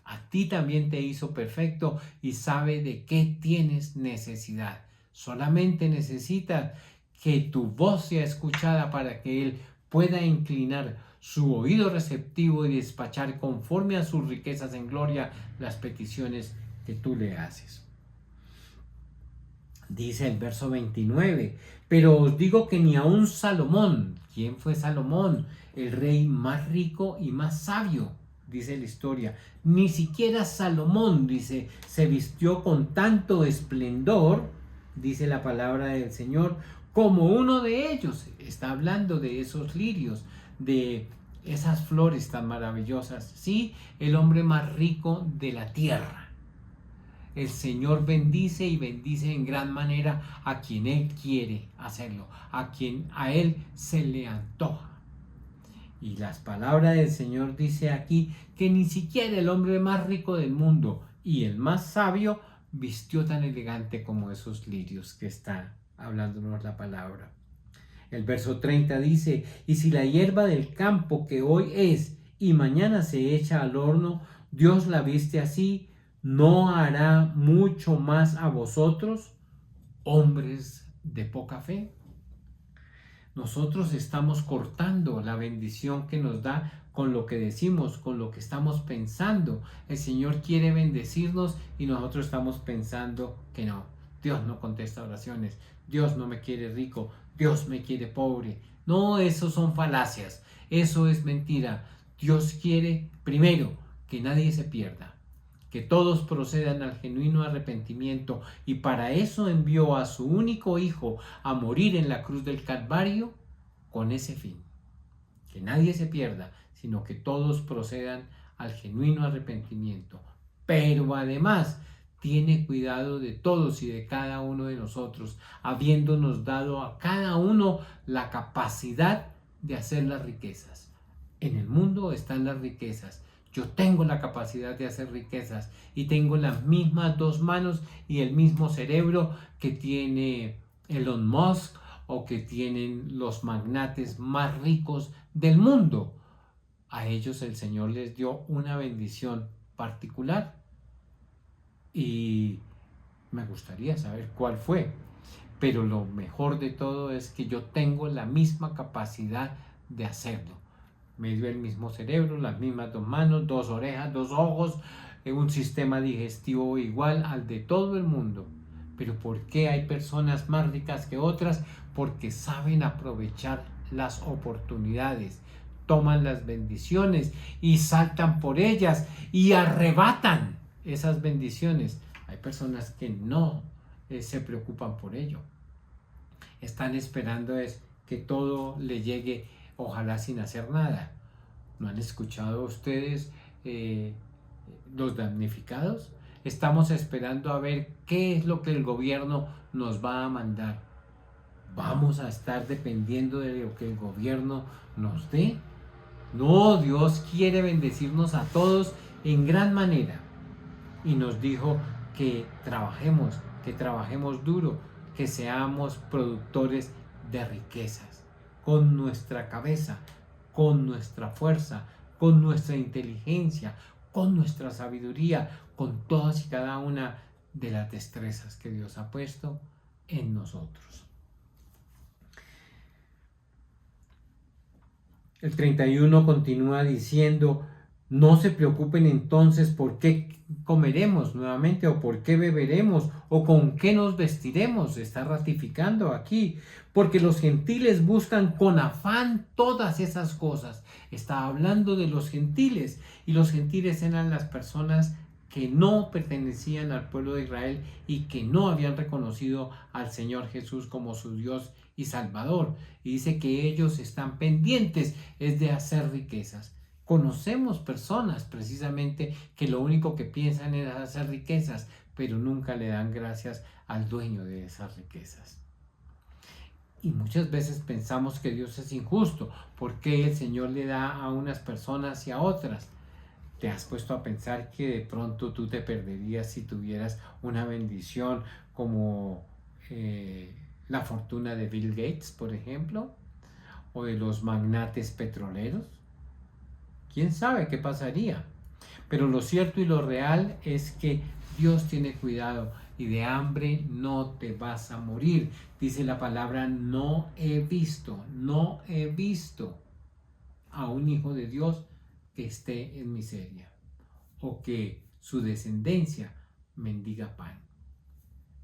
A ti también te hizo perfecto y sabe de qué tienes necesidad. Solamente necesitas que tu voz sea escuchada para que Él pueda inclinar su oído receptivo y despachar conforme a sus riquezas en gloria las peticiones que tú le haces. Dice el verso 29, pero os digo que ni aun Salomón, ¿quién fue Salomón? El rey más rico y más sabio, dice la historia. Ni siquiera Salomón, dice, se vistió con tanto esplendor, dice la palabra del Señor, como uno de ellos. Está hablando de esos lirios, de esas flores tan maravillosas. Sí, el hombre más rico de la tierra. El Señor bendice y bendice en gran manera a quien Él quiere hacerlo, a quien a Él se le antoja. Y las palabras del Señor dice aquí que ni siquiera el hombre más rico del mundo y el más sabio vistió tan elegante como esos lirios que está hablándonos la palabra. El verso 30 dice, y si la hierba del campo que hoy es y mañana se echa al horno, Dios la viste así, ¿no hará mucho más a vosotros, hombres de poca fe? Nosotros estamos cortando la bendición que nos da con lo que decimos, con lo que estamos pensando. El Señor quiere bendecirnos y nosotros estamos pensando que no. Dios no contesta oraciones. Dios no me quiere rico. Dios me quiere pobre. No, eso son falacias. Eso es mentira. Dios quiere, primero, que nadie se pierda, que todos procedan al genuino arrepentimiento, y para eso envió a su único Hijo a morir en la cruz del Calvario con ese fin. Que nadie se pierda, sino que todos procedan al genuino arrepentimiento. Pero además tiene cuidado de todos y de cada uno de nosotros, habiéndonos dado a cada uno la capacidad de hacer las riquezas. En el mundo están las riquezas. Yo tengo la capacidad de hacer riquezas y tengo las mismas dos manos y el mismo cerebro que tiene Elon Musk o que tienen los magnates más ricos del mundo. A ellos el Señor les dio una bendición particular y me gustaría saber cuál fue. Pero lo mejor de todo es que yo tengo la misma capacidad de hacerlo. Me dio el mismo cerebro, las mismas dos manos, dos orejas, dos ojos, un sistema digestivo igual al de todo el mundo. Pero ¿por qué hay personas más ricas que otras? Porque saben aprovechar las oportunidades, toman las bendiciones y saltan por ellas y arrebatan esas bendiciones. Hay personas que no se preocupan por ello. Están esperando es que todo le llegue, ojalá sin hacer nada. ¿No han escuchado ustedes los damnificados? Estamos esperando a ver qué es lo que el gobierno nos va a mandar. ¿Vamos a estar dependiendo de lo que el gobierno nos dé? No, Dios quiere bendecirnos a todos en gran manera. Y nos dijo que trabajemos duro, que seamos productores de riquezas, con nuestra cabeza, con nuestra fuerza, con nuestra inteligencia, con nuestra sabiduría, con todas y cada una de las destrezas que Dios ha puesto en nosotros. El 31 continúa diciendo: no se preocupen entonces por qué comeremos nuevamente, o por qué beberemos, o con qué nos vestiremos. Está ratificando aquí, porque los gentiles buscan con afán todas esas cosas. Está hablando de los gentiles, y los gentiles eran las personas que no pertenecían al pueblo de Israel y que no habían reconocido al Señor Jesús como su Dios y Salvador. Y dice que ellos están pendientes es de hacer riquezas. Conocemos personas precisamente que lo único que piensan es hacer riquezas, pero nunca le dan gracias al dueño de esas riquezas. Y muchas veces pensamos que Dios es injusto, porque el Señor le da a unas personas y a otras. ¿Te has puesto a pensar que de pronto tú te perderías si tuvieras una bendición como la fortuna de Bill Gates, por ejemplo, o de los magnates petroleros? ¿Quién sabe qué pasaría? Pero lo cierto y lo real es que Dios tiene cuidado, y de hambre no te vas a morir. Dice la palabra: no he visto a un hijo de Dios que esté en miseria, o que su descendencia mendiga pan.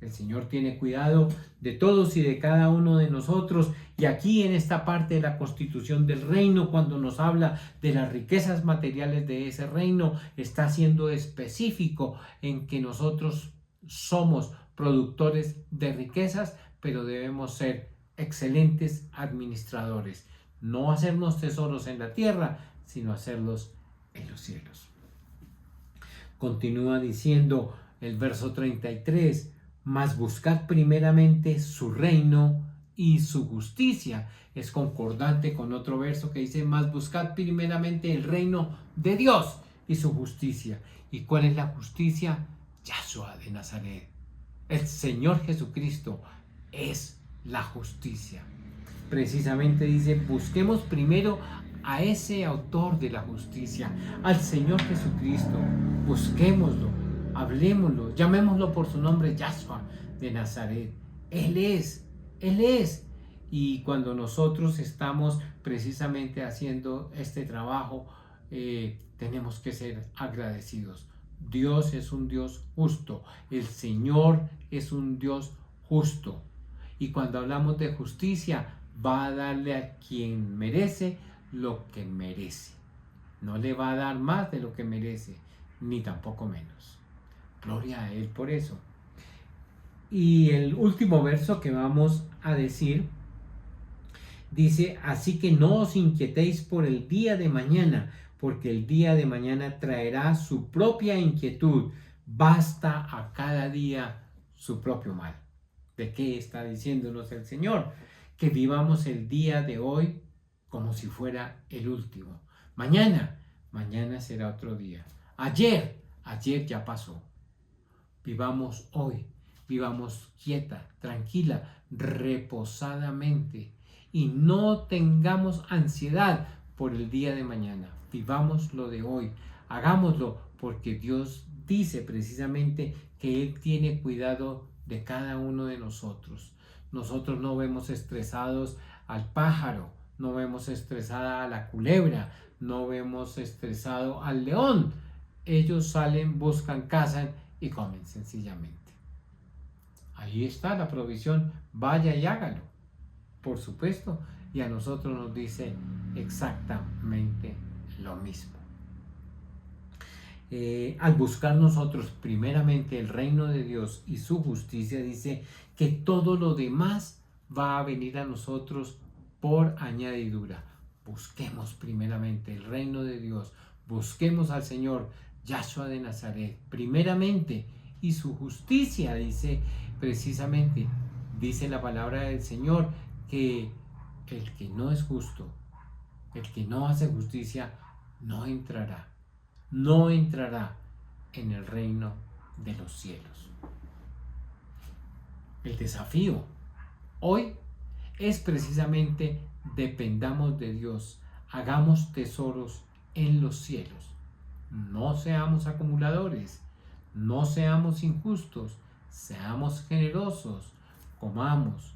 El Señor tiene cuidado de todos y de cada uno de nosotros. Y aquí en esta parte de la constitución del reino, cuando nos habla de las riquezas materiales de ese reino, está siendo específico en que nosotros somos productores de riquezas, pero debemos ser excelentes administradores. No hacernos tesoros en la tierra, sino hacerlos en los cielos. Continúa diciendo el verso 33: mas buscad primeramente su reino y su justicia. Es concordante con otro verso que dice: mas buscad primeramente el reino de Dios y su justicia. ¿Y cuál es la justicia? Yahshua de Nazaret. El Señor Jesucristo es la justicia. Precisamente dice: busquemos primero a ese autor de la justicia, al Señor Jesucristo. Busquémoslo, hablemoslo, llamémoslo por su nombre, Yahshua de Nazaret. Él es. Y cuando nosotros estamos precisamente haciendo este trabajo, tenemos que ser agradecidos. Dios es un Dios justo, el Señor es un Dios justo. Y cuando hablamos de justicia, va a darle a quien merece lo que merece. No le va a dar más de lo que merece, ni tampoco menos. Gloria a Él por eso. Y el último verso que vamos a decir dice: así que no os inquietéis por el día de mañana, porque el día de mañana traerá su propia inquietud. Basta a cada día su propio mal. ¿De qué está diciéndonos el Señor? Que vivamos el día de hoy como si fuera el último. Mañana será otro día. Ayer ya pasó. Vivamos hoy, vivamos quieta, tranquila, reposadamente, y no tengamos ansiedad por el día de mañana. Vivamos lo de hoy, hagámoslo, porque Dios dice precisamente que Él tiene cuidado de cada uno de nosotros. Nosotros no vemos estresados al pájaro, no vemos estresada a la culebra, no vemos estresado al león. Ellos salen, buscan, cazan y comen sencillamente. Ahí está la provisión, vaya y hágalo, por supuesto, y a nosotros nos dice exactamente lo mismo. Al buscar nosotros primeramente el reino de Dios y su justicia, dice que todo lo demás va a venir a nosotros por añadidura. Busquemos primeramente el reino de Dios, busquemos al Señor Yahshua de Nazaret primeramente, y su justicia, dice precisamente, dice la palabra del Señor, que el que no es justo, el que no hace justicia, no entrará en el reino de los cielos. El desafío hoy es precisamente: dependamos de Dios, hagamos tesoros en los cielos, no seamos acumuladores, no seamos injustos, seamos generosos, comamos,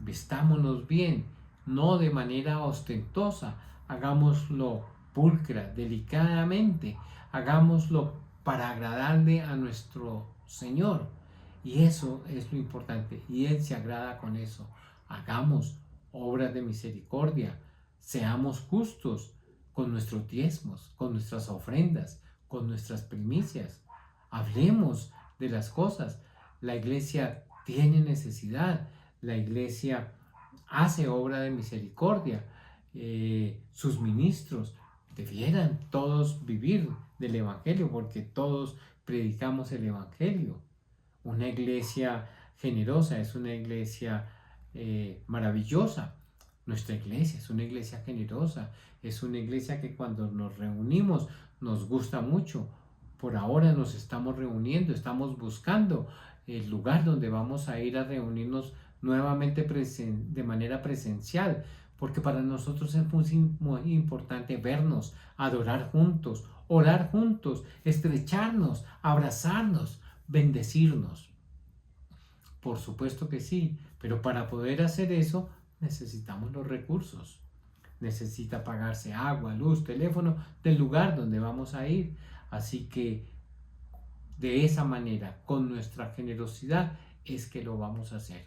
vestámonos bien, no de manera ostentosa, hagámoslo pulcra, delicadamente, hagámoslo para agradarle a nuestro Señor. Y eso es lo importante, y Él se agrada con eso. Hagamos obras de misericordia, seamos justos con nuestros diezmos, con nuestras ofrendas, con nuestras primicias. Hablemos de las cosas. La iglesia tiene necesidad, la iglesia hace obra de misericordia. Sus ministros debieran todos vivir del Evangelio, porque todos predicamos el Evangelio. Una iglesia generosa es una iglesia maravillosa. Nuestra iglesia es una iglesia generosa, es una iglesia que cuando nos reunimos nos gusta mucho. Por ahora nos estamos reuniendo, estamos buscando el lugar donde vamos a ir a reunirnos nuevamente de manera presencial, porque para nosotros es muy importante vernos, adorar juntos, orar juntos, estrecharnos, abrazarnos, bendecirnos. Por supuesto que sí, pero para poder hacer eso necesitamos los recursos. Necesita pagarse agua, luz, teléfono del lugar donde vamos a ir. Así que de esa manera, con nuestra generosidad, es que lo vamos a hacer.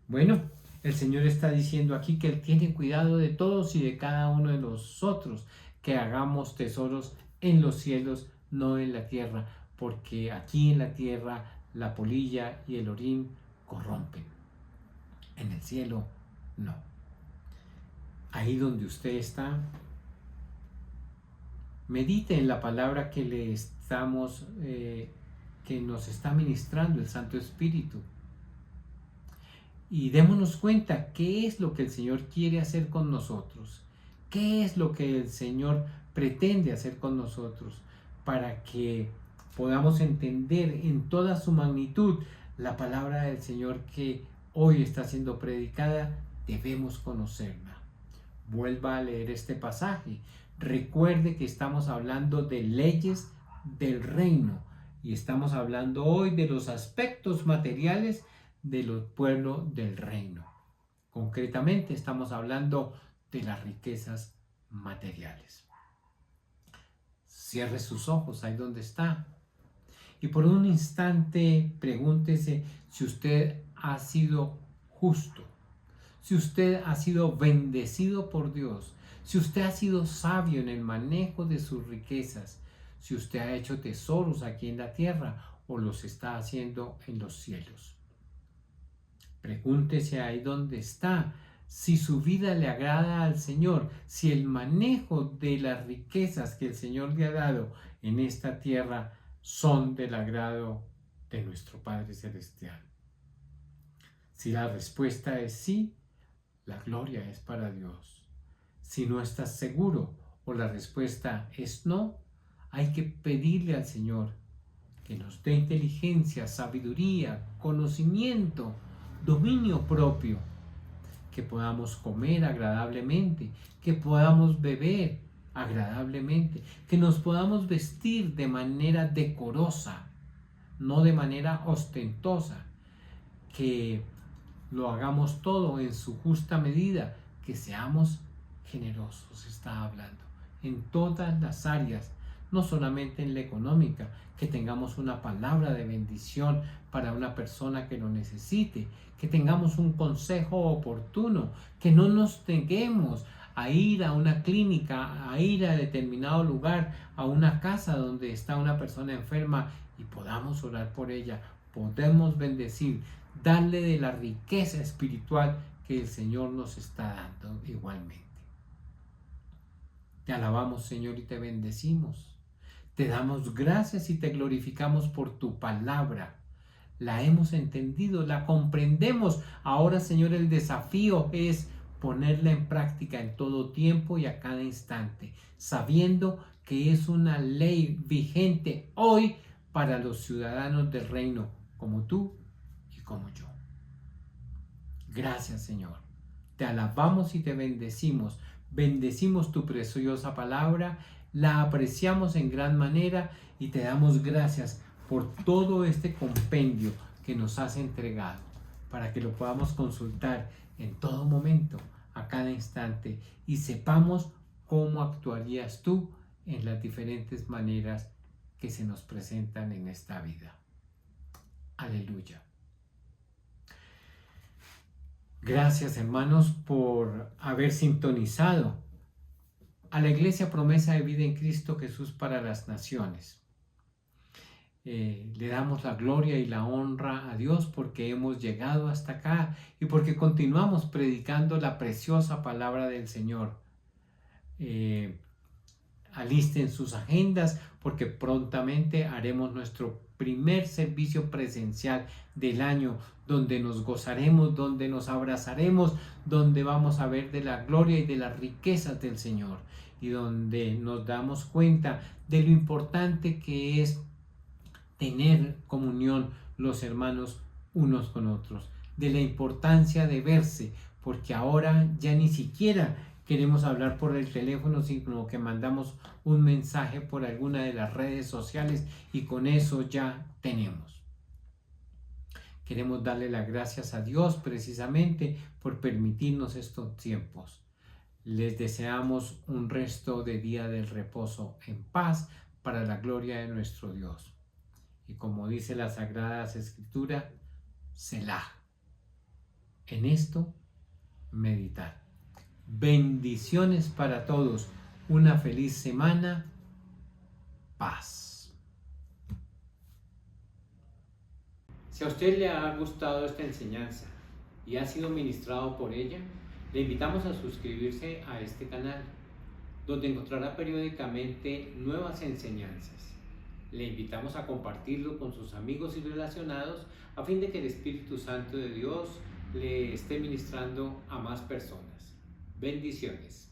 Bueno, el Señor está diciendo aquí que Él tiene cuidado de todos y de cada uno de nosotros, que hagamos tesoros en los cielos, no en la tierra, porque aquí en la tierra la polilla y el orín corrompen. En el cielo, no. Ahí donde usted está, medite en la palabra que que nos está ministrando el Santo Espíritu. Y démonos cuenta qué es lo que el Señor quiere hacer con nosotros, qué es lo que el Señor pretende hacer con nosotros, para que podamos entender en toda su magnitud la palabra del Señor que hoy está siendo predicada. Debemos conocerla. Vuelva a leer este pasaje. Recuerde que estamos hablando de leyes del reino y estamos hablando hoy de los aspectos materiales de los pueblos del reino. Concretamente estamos hablando de las riquezas materiales. Cierre sus ojos ahí donde está y por un instante pregúntese si usted ha sido justo, si usted ha sido bendecido por Dios, si usted ha sido sabio en el manejo de sus riquezas, si usted ha hecho tesoros aquí en la tierra o los está haciendo en los cielos. Pregúntese ahí donde está si su vida le agrada al Señor, si el manejo de las riquezas que el Señor le ha dado en esta tierra son del agrado de nuestro Padre Celestial. Si la respuesta es sí, la gloria es para Dios. Si no estás seguro o la respuesta es no, hay que pedirle al Señor que nos dé inteligencia, sabiduría, conocimiento, dominio propio, que podamos comer agradablemente, que podamos beber agradablemente, que nos podamos vestir de manera decorosa, no de manera ostentosa, que lo hagamos todo en su justa medida, que seamos generosos, está hablando, en todas las áreas no solamente en la económica, que tengamos una palabra de bendición para una persona que lo necesite, que tengamos un consejo oportuno, que no nos neguemos a ir a una clínica, a ir a determinado lugar, a una casa donde está una persona enferma y podamos orar por ella, podemos bendecir, darle de la riqueza espiritual que el Señor nos está dando igualmente. Te alabamos, Señor, y te bendecimos. Te damos gracias y te glorificamos por tu palabra. La hemos entendido, la comprendemos. Ahora, Señor, el desafío es ponerla en práctica en todo tiempo y a cada instante, sabiendo que es una ley vigente hoy para los ciudadanos del reino, como tú y como yo. Gracias, Señor. Te alabamos y te bendecimos. Bendecimos tu preciosa palabra, la apreciamos en gran manera y te damos gracias por todo este compendio que nos has entregado, para que lo podamos consultar en todo momento, a cada instante, y sepamos cómo actuarías tú en las diferentes maneras que se nos presentan en esta vida. Aleluya. Gracias, hermanos, por haber sintonizado a la Iglesia Promesa de Vida en Cristo Jesús para las Naciones. Le damos la gloria y la honra a Dios porque hemos llegado hasta acá y porque continuamos predicando la preciosa palabra del Señor. Alisten sus agendas porque prontamente haremos nuestro primer servicio presencial del año, donde nos gozaremos, donde nos abrazaremos, donde vamos a ver de la gloria y de las riquezas del Señor y donde nos damos cuenta de lo importante que es tener comunión los hermanos unos con otros, de la importancia de verse, porque ahora ya ni siquiera queremos hablar por el teléfono, sino que mandamos un mensaje por alguna de las redes sociales y con eso ya tenemos. Queremos darle las gracias a Dios precisamente por permitirnos estos tiempos. Les deseamos un resto de día del reposo en paz para la gloria de nuestro Dios. Y como dice la Sagrada Escritura, Selah. En esto, meditar. Bendiciones para todos. Una feliz semana. Paz. Si a usted le ha gustado esta enseñanza y ha sido ministrado por ella, le invitamos a suscribirse a este canal, donde encontrará periódicamente nuevas enseñanzas. Le invitamos a compartirlo con sus amigos y relacionados a fin de que el Espíritu Santo de Dios le esté ministrando a más personas. Bendiciones.